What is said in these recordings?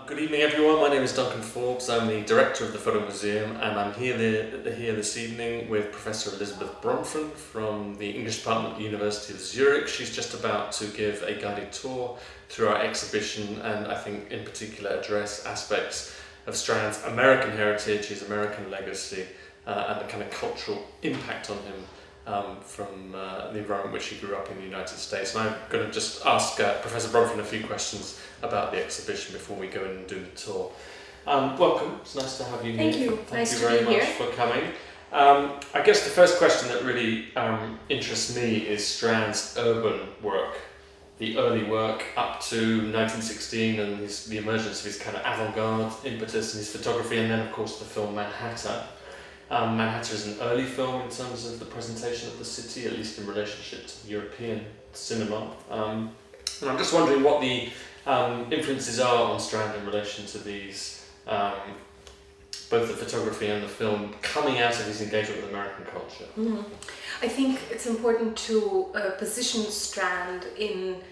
Good evening, everyone. My name is Duncan Forbes. I'm the director of the Fotomuseum, and I'm here this evening with Professor Elisabeth Bronfen from the English Department at the University of Zurich. She's just about to give a guided tour through our exhibition, and I think in particular address aspects of Strand's American heritage, his American legacy, and the kind of cultural impact on him from the environment in which he grew up in the United States. And I'm going to just ask Professor Bronfen a few questions about the exhibition before we go in and do the tour. Welcome, it's nice to have you here. Thank you. Thank you very much for coming. I guess the first question that really interests me is Strand's urban work, the early work up to 1916 and the emergence of his kind of avant-garde impetus in his photography, and then of course the film Manhattan. Manhattan is an early film in terms of the presentation of the city, at least in relationship to European cinema. And I'm just wondering what the influences are on Strand in relation to these, both the photography and the film, coming out of his engagement with American culture. Mm-hmm. I think it's important to position Strand in,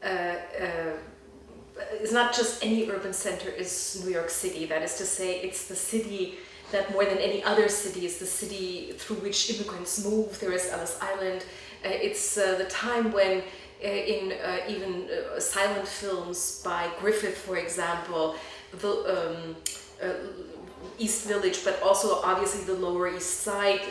it's not just any urban center is New York City. That is to say, it's the city that more than any other city is the city through which immigrants move. There is Ellis Island. It's the time when in even silent films by Griffith, for example, the East Village, but also obviously the Lower East Side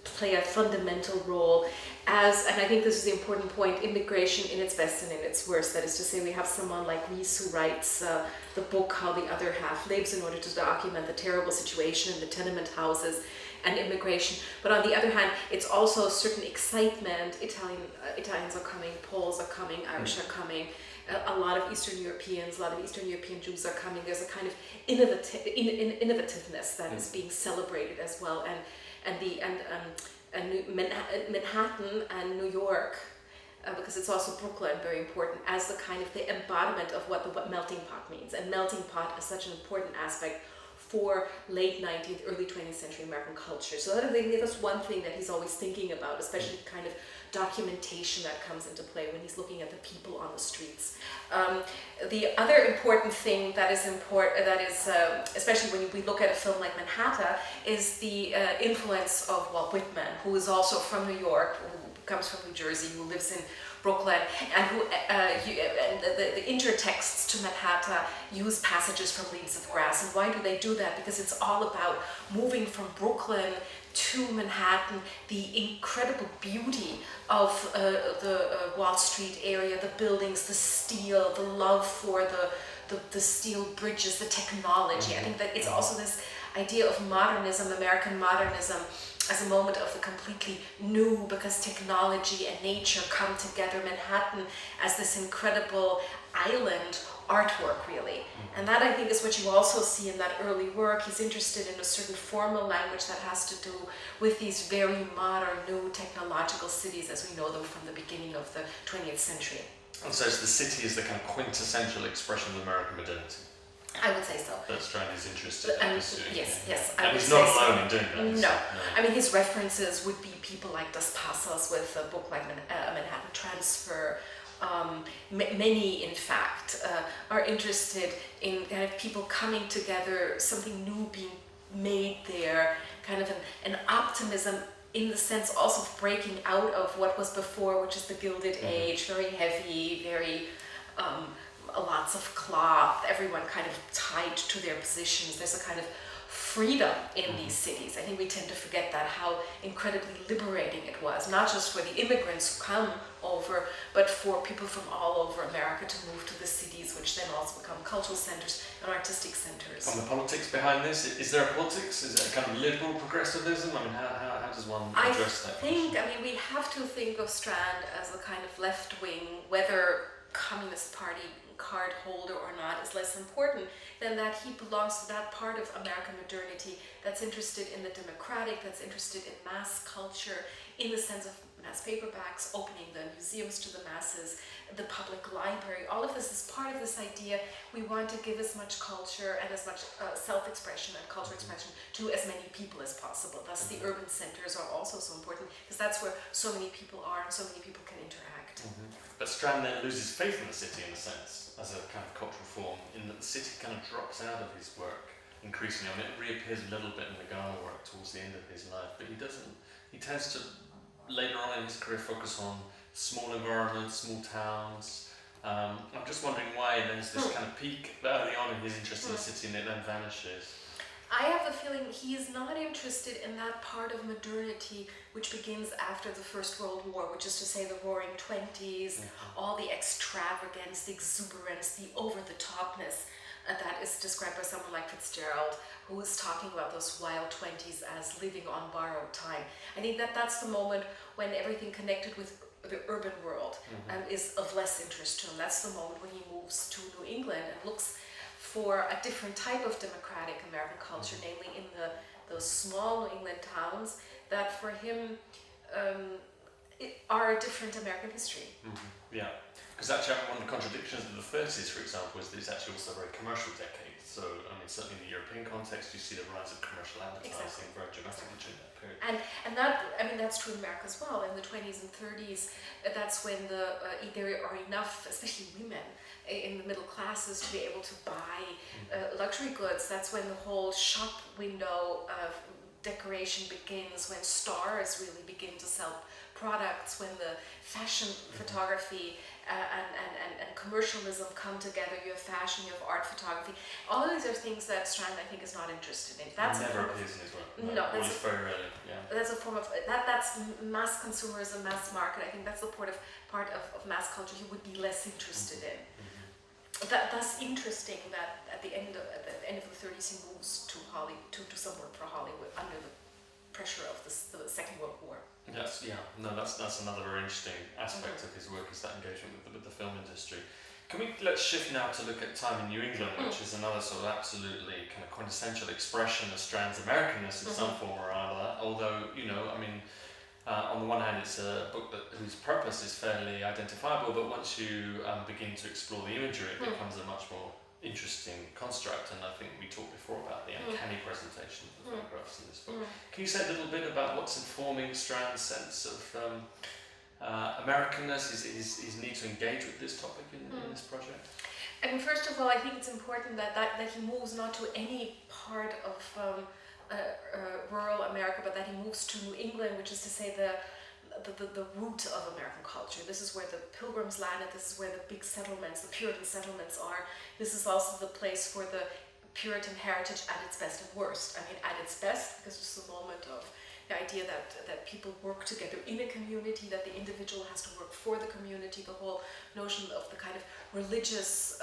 play a fundamental role as, and I think this is the important point, immigration in its best and in its worst. That is to say, we have someone like Rees who writes the book How the Other Half Lives in order to document the terrible situation in the tenement houses and immigration. But on the other hand, it's also a certain excitement. Italians are coming, Poles are coming, Irish are coming, a lot of Eastern Europeans, a lot of Eastern European Jews are coming. There's a kind of innovativeness that is being celebrated as well, and Manhattan and New York, because it's also Brooklyn, very important, as the kind of the embodiment of what melting pot means. And melting pot is such an important aspect for late 19th, early 20th century American culture. So that's one thing that he's always thinking about, especially the kind of documentation that comes into play when he's looking at the people on the streets. The other important thing that is especially when we look at a film like Manhattan, is the influence of Walt Whitman, who is also from New York, who comes from New Jersey, who lives in Brooklyn, and who the intertexts to Manhattan use passages from Leaves of Grass. And why do they do that? Because it's all about moving from Brooklyn to Manhattan, the incredible beauty of the Wall Street area, the buildings, the steel, the love for the steel bridges, the technology. I think that it's also this idea of modernism, American modernism, as a moment of the completely new, because technology and nature come together. Manhattan as this incredible island artwork, really. And that, I think, is what you also see in that early work. He's interested in a certain formal language that has to do with these very modern, new technological cities as we know them from the beginning of the 20th century. And so the city is the kind of quintessential expression of American modernity. I would say so. That Strand is interested in pursuing. Yes. And he's not alone in doing that. No. I mean, his references would be people like Dos Passos with a book like Manhattan Transfer. Many, in fact, are interested in kind of people coming together, something new being made there, kind of an optimism in the sense also of breaking out of what was before, which is the Gilded Age, very heavy, very lots of cloth, everyone kind of tied to their positions. There's a kind of freedom in these cities. I think we tend to forget that, how incredibly liberating it was, not just for the immigrants who come over, but for people from all over America to move to the cities, which then also become cultural centers and artistic centers. And the politics behind this, is there a politics? Is it a kind of liberal progressivism? I mean, how does one address that? I mean, we have to think of Strand as a kind of left-wing, whether Communist Party card holder or not is less important than that he belongs to that part of American modernity that's interested in the democratic, that's interested in mass culture in the sense of mass paperbacks, opening the museums to the masses, the public library. All of this is part of this idea. We want to give as much culture and as much self-expression and cultural expression to as many people as possible. Thus the urban centers are also so important, because that's where so many people are and so many people can interact. But Strand then loses faith in the city in a sense, as a kind of cultural form, in that the city kind of drops out of his work increasingly. I mean, it reappears a little bit in the Ghana work towards the end of his life, but he tends to later on in his career focus on small environments, small towns. I'm just wondering why there's this kind of peak early on in his interest in the city and it then vanishes. I have the feeling he is not interested in that part of modernity which begins after the First World War, which is to say the Roaring Twenties, all the extravagance, the exuberance, the over-the-topness that is described by someone like Fitzgerald, who is talking about those wild 20s as living on borrowed time. I think that that's the moment when everything connected with the urban world is of less interest to him. That's the moment when he moves to New England and looks for a different type of democratic American culture, namely in those small New England towns that for him are a different American history. Yeah, because actually one of the contradictions of the 30s, for example, is that it's actually also a very commercial decade. So, I mean, certainly in the European context, you see the rise of commercial advertising very dramatically during that period. And that, I mean, that's true in America as well. In the 20s and 30s, that's when there are enough, especially women, in the middle classes to be able to buy luxury goods. That's when the whole shop window decoration begins, when stars really begin to sell products, when the fashion photography and commercialism come together. You have fashion, you have art photography. All of these are things that Strand, I think, is not interested in. That's never appears in his work. No, that's very rarely. Yeah. That's a form of that's mass consumerism, mass market. I think that's the part of mass culture he would be less interested in. That's interesting that at the end of the 30s he moves to to somewhere for Hollywood under the pressure of the Second World War. That's another very interesting aspect of his work, is that engagement with the film industry. Let's shift now to look at time in New England, which is another sort of absolutely kind of quintessential expression of Strand's Americanness in some form or other. Although, I mean, on the one hand, it's a book whose purpose is fairly identifiable, but once you begin to explore the imagery, it becomes a much more interesting construct. And I think we talked before about the uncanny presentation of the photographs in this book. Can you say a little bit about what's informing Strand's sense of Americanness, his need to engage with this topic in this project? I mean, first of all, I think it's important that he moves not to any part of rural America, but that he moves to New England, which is to say the root of American culture. This is where the Pilgrims landed. This is where the big settlements, the Puritan settlements are. This is also the place for the Puritan heritage at its best and worst. I mean, at its best, because it's the moment of the idea that people work together in a community, that the individual has to work for the community, the whole notion of the kind of religious,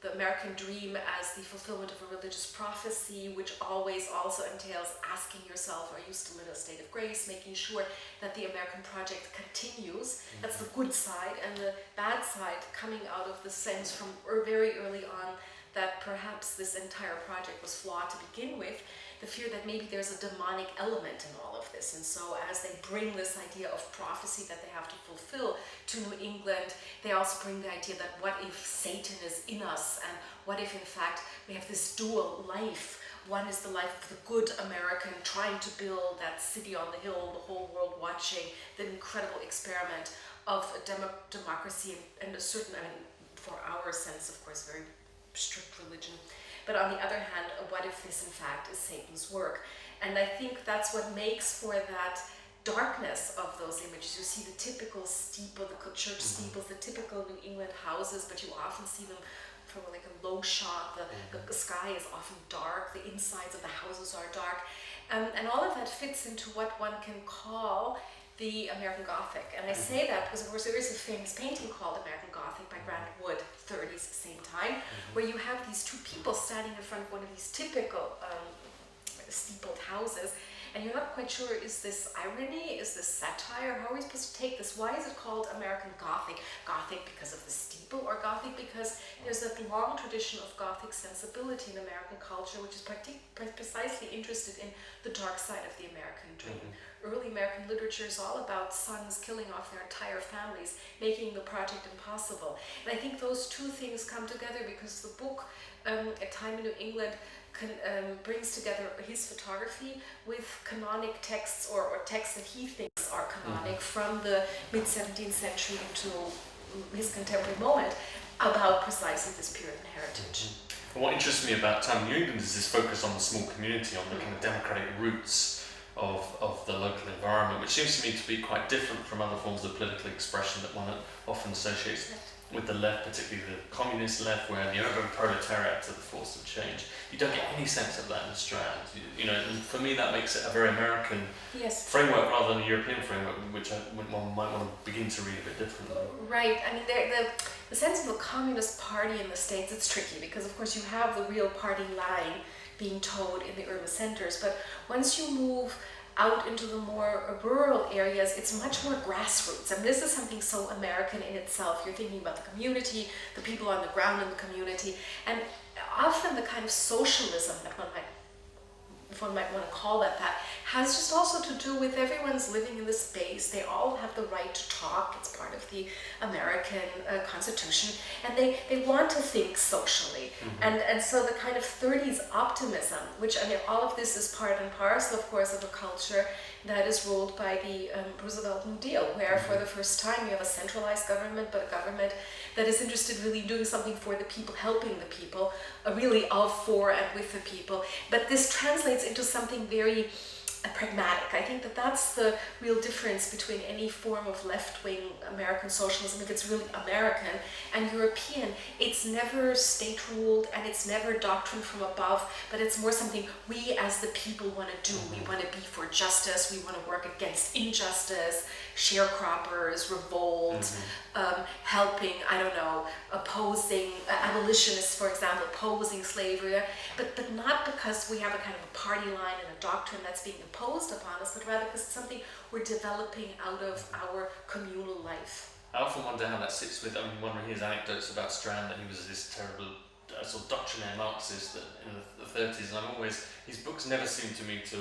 the American dream as the fulfillment of a religious prophecy, which always also entails asking yourself, are you still in a state of grace, making sure that the American project continues. That's the good side, and the bad side coming out of the sense from very early on that perhaps this entire project was flawed to begin with, the fear that maybe there's a demonic element in all of this. And so as they bring this idea of prophecy that they have to fulfill to New England, they also bring the idea that what if Satan is in us, and what if in fact we have this dual life. One is the life of the good American trying to build that city on the hill, the whole world watching, the incredible experiment of a democracy and a certain, I mean, for our sense, of course, very strict religion. But on the other hand, what if this in fact is Satan's work? And I think that's what makes for that darkness of those images. You see the typical steeple, the church steeples, the typical New England houses, but you often see them from like a low shot. The sky is often dark, the insides of the houses are dark. And all of that fits into what one can call the American Gothic. And I say that because, of course, there is a famous painting called American Gothic by Grant Wood, 30s, same time, where you have these two people standing in front of one of these typical steepled houses, and you're not quite sure, is this irony, is this satire, how are we supposed to take this? Why is it called American Gothic? Gothic because of the steeple, steeple, or Gothic because there's a long tradition of Gothic sensibility in American culture, which is precisely interested in the dark side of the American dream. Early American literature is all about sons killing off their entire families, making the project impossible. And I think those two things come together because the book, A Time in New England, brings together his photography with canonic texts or texts that he thinks are canonic from the mid-17th century into his contemporary moment about precisely this Puritan heritage. What interests me about Time in New England is this focus on the small community, on the kind of democratic roots of the local environment, which seems to me to be quite different from other forms of political expression that one often associates with the left, particularly the communist left, where the urban proletariat are the force of change. You don't get any sense of that in Strand. You know, and for me that makes it a very American framework rather than a European framework, which one might want to begin to read a bit differently. Right. I mean, the sense of the Communist Party in the States, it's tricky because, of course, you have the real party line being towed in the urban centers, but once you move out into the more rural areas, it's much more grassroots. And this is something so American in itself. You're thinking about the community, the people on the ground in the community, and often the kind of socialism that one might want to call that has just also to do with everyone's living in the space. They all have the right to talk. It's part of the American Constitution, and they want to think socially. And so the kind of 30s optimism, which, I mean, all of this is part and parcel, of course, of a culture that is ruled by the Roosevelt New Deal, where for the first time you have a centralized government, but a government that is interested really in doing something for the people, helping the people, really of, for, and with the people. But this translates into something very pragmatic. I think that that's the real difference between any form of left-wing American socialism, if it's really American, and European. It's never state-ruled and it's never doctrine from above, but it's more something we as the people want to do. We want to be for justice, we want to work against injustice, sharecroppers, revolt, helping, I don't know, opposing abolitionists, for example, opposing slavery, but not because we have a kind of a party line and a doctrine that's being imposed upon us, but rather because it's something we're developing out of our communal life. I often wonder how that sits with, I mean, one of his anecdotes about Strand, that he was this terrible sort of doctrinaire Marxist in the 30s, and his books never seem to me to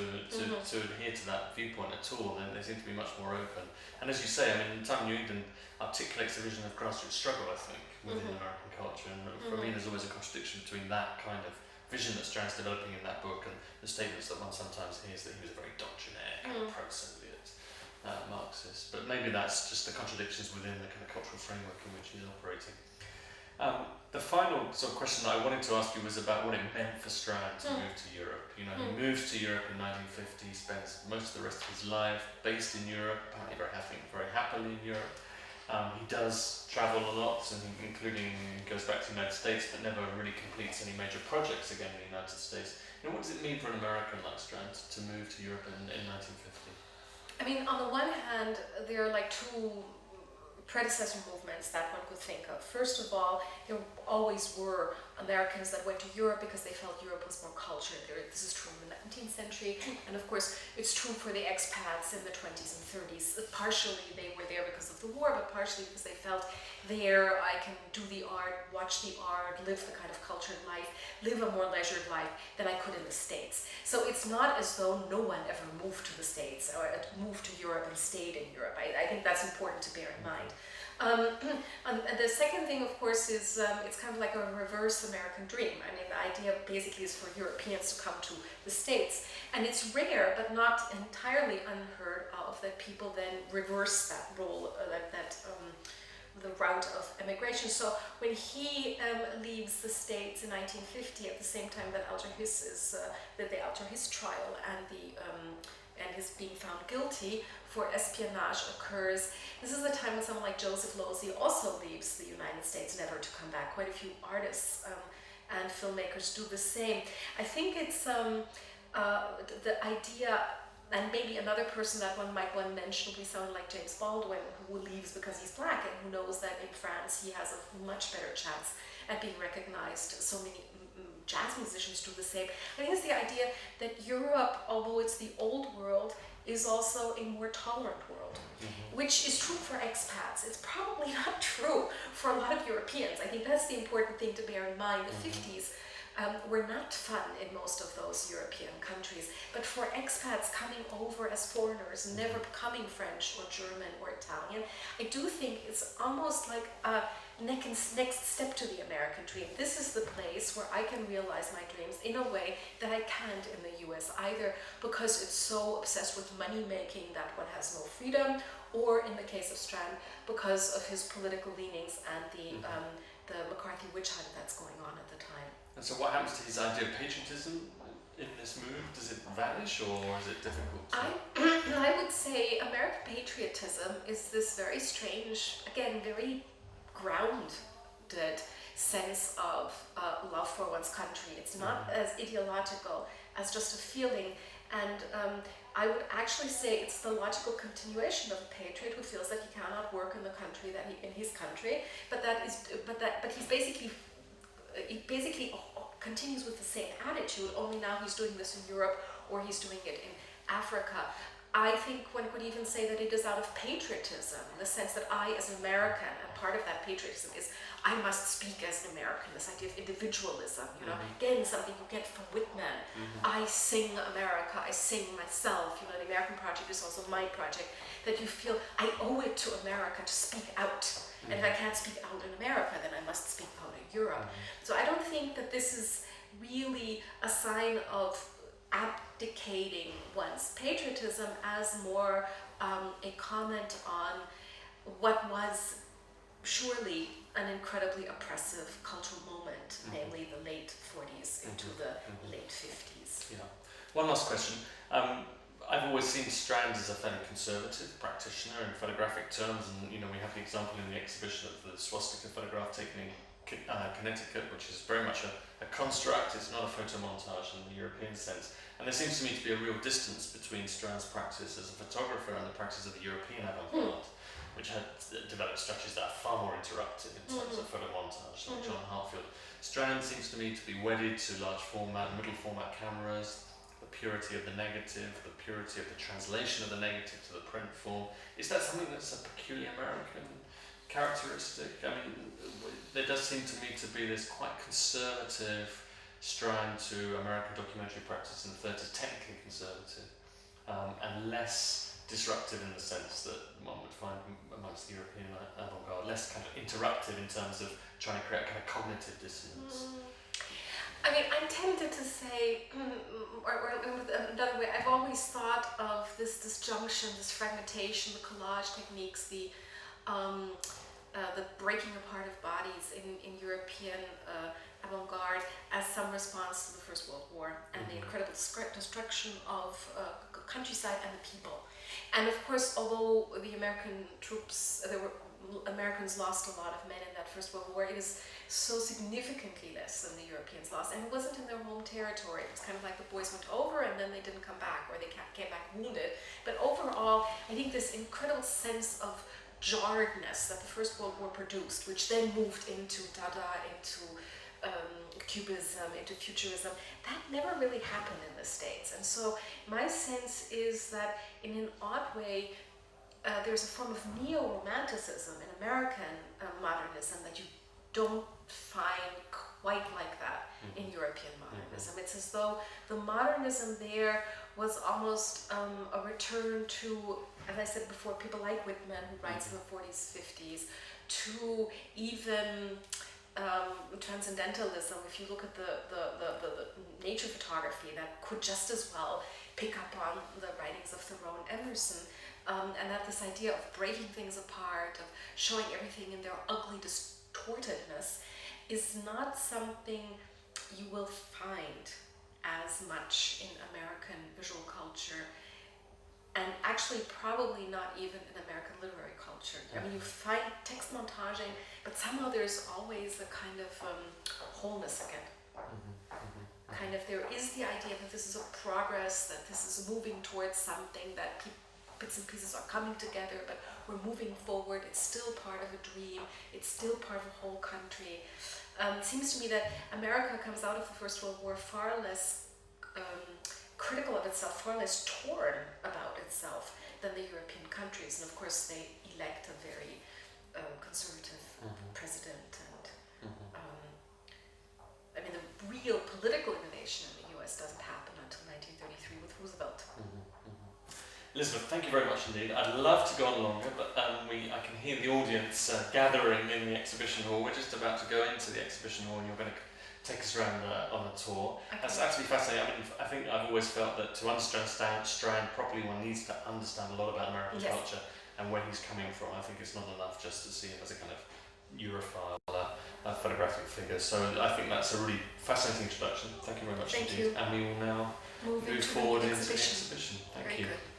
adhere to that viewpoint at all. They seem to be much more open. And as you say, I mean, Time in New England articulates a vision of grassroots struggle, I think, within American culture. And for me, there's always a contradiction between that kind of vision that Strand's developing in that book and the statements that one sometimes hears that he was a very doctrinaire, kind of pro-Soviet Marxist. But maybe that's just the contradictions within the kind of cultural framework in which he's operating. The final sort of question that I wanted to ask you was about what it meant for Strand to move to Europe. You know, he moves to Europe in 1950, spends most of the rest of his life based in Europe, apparently very happily in Europe. He does travel a lot, including goes back to the United States, but never really completes any major projects again in the United States. You know, what does it mean for an American like Strand to move to Europe in 1950? I mean, on the one hand, there are like two predecessor movements that one could think of. First of all, there always were Americans that went to Europe because they felt Europe was more cultured. This is true in the 19th century, and of course it's true for the expats in the 20s and 30s. Partially they were there because of the war, but partially because they felt there I can do the art, watch the art, live the kind of cultured life, live a more leisured life than I could in the States. So it's not as though no one ever moved to the States or moved to Europe and stayed in Europe. I think that's important to bear in mind. And the second thing, of course, is it's kind of like a reverse American dream. I mean, the idea basically is for Europeans to come to the States. And it's rare, but not entirely unheard of, that people then reverse that role, the route of emigration. So when he leaves the States in 1950, at the same time that the Alger Hiss trial and his being found guilty for espionage occurs. This is the time when someone like Joseph Losey also leaves the United States, never to come back. Quite a few artists and filmmakers do the same. I think it's the idea, and maybe another person that one might want to mention would be someone like James Baldwin, who leaves because he's black and who knows that in France he has a much better chance at being recognized. So many jazz musicians do the same. I think it's the idea that Europe, although it's the old world, is also a more tolerant world, which is true for expats. It's probably not true for a lot of Europeans. I think that's the important thing to bear in mind. The 50s were not fun in most of those European countries, but for expats coming over as foreigners, never becoming French or German or Italian, I do think it's almost like a next step to the American dream. This is the place where I can realize my dreams in a way that I can't in the US, either because it's so obsessed with money making that one has no freedom, or in the case of Strand, because of his political leanings and the McCarthy witch hunt that's going on at the time. And so what happens to his idea of patriotism in this move? Does it vanish, or is it difficult to... I would say American patriotism is this very strange, again, very grounded sense of love for one's country. It's not as ideological as just a feeling, and I would actually say it's the logical continuation of a patriot who feels that he cannot work in the country in his country, but he basically continues with the same attitude, only now he's doing this in Europe or he's doing it in Africa. I think one could even say that it is out of patriotism, in the sense that I, as an American, and part of that patriotism is I must speak as an American, this idea of individualism, again, something you get from Whitman. I sing America, I sing myself, the American project is also my project, that you feel I owe it to America to speak out. And if I can't speak out in America, then I must speak out in Europe. So I don't think that this is really a sign of abdicating one's patriotism, as more a comment on what was surely an incredibly oppressive cultural moment, namely the late 40s into the late 50s. Yeah. One last question. I've always seen Strand as a fairly conservative practitioner in photographic terms, and we have the example in the exhibition of the swastika photograph taken in Connecticut, which is very much a construct. It's not a photo montage in the European sense. And there seems to me to be a real distance between Strand's practice as a photographer and the practice of the European avant-garde, which had developed structures that are far more interruptive in terms of photo montage, like John Hartfield. Strand seems to me to be wedded to large format, middle format cameras, the purity of the negative, the purity of the translation of the negative to the print form. Is that something that's a peculiarly American characteristic? I mean, there does seem to me to be this quite conservative strand to American documentary practice in the 30s, technically conservative, and less disruptive in the sense that one would find amongst the European avant-garde, less kind of interruptive in terms of trying to create kind of cognitive dissonance. I mean, I'm tempted to say, or another way, I've always thought of this disjunction, this fragmentation, the collage techniques, the breaking apart of bodies in European avant-garde as some response to the First World War and the incredible destruction of countryside and the people. And of course, although the American troops, Americans lost a lot of men in that First World War, it is so significantly less than the Europeans lost, and it wasn't in their home territory. It was kind of like the boys went over and then they didn't come back, or they came back wounded. But overall, I think this incredible sense of jarredness that the First World War produced, which then moved into Dada, into Cubism, into Futurism, that never really happened in the States. And so my sense is that in an odd way, there's a form of neo-romanticism in American modernism that you don't find quite like that in European modernism. It's as though the modernism there was almost a return to, as I said before, people like Whitman, who writes in the 40s, 50s, to even transcendentalism. If you look at the nature photography, that could just as well pick up on the writings of Thoreau and Emerson, and that this idea of breaking things apart, of showing everything in their ugly distortedness, is not something you will find as much in American visual culture, and actually probably not even in American literary culture. I mean, you find text montaging, but somehow there's always a kind of wholeness again. Kind of, there is the idea that this is a progress, that this is moving towards something, that bits and pieces are coming together, but we're moving forward. It's still part of a dream. It's still part of a whole country. It seems to me that America comes out of the First World War far less critical of itself, far less torn about itself than the European countries. And of course, they elect a very conservative president. And I mean, the real political innovation in the US doesn't happen until 1933 with Roosevelt. Elizabeth, thank you very much indeed. I'd love to go on longer, but I can hear the audience gathering in the exhibition hall. We're just about to go into the exhibition hall and you're going to take us around on a tour. Okay. That's actually fascinating. I mean, I think I've always felt that to understand Strand properly, one needs to understand a lot about American culture and where he's coming from. I think it's not enough just to see him as a kind of Europhile photographic figure. So I think that's a really fascinating introduction. Thank you very much indeed. Thank you. And we will now move forward into the exhibition. Thank Very you. Good.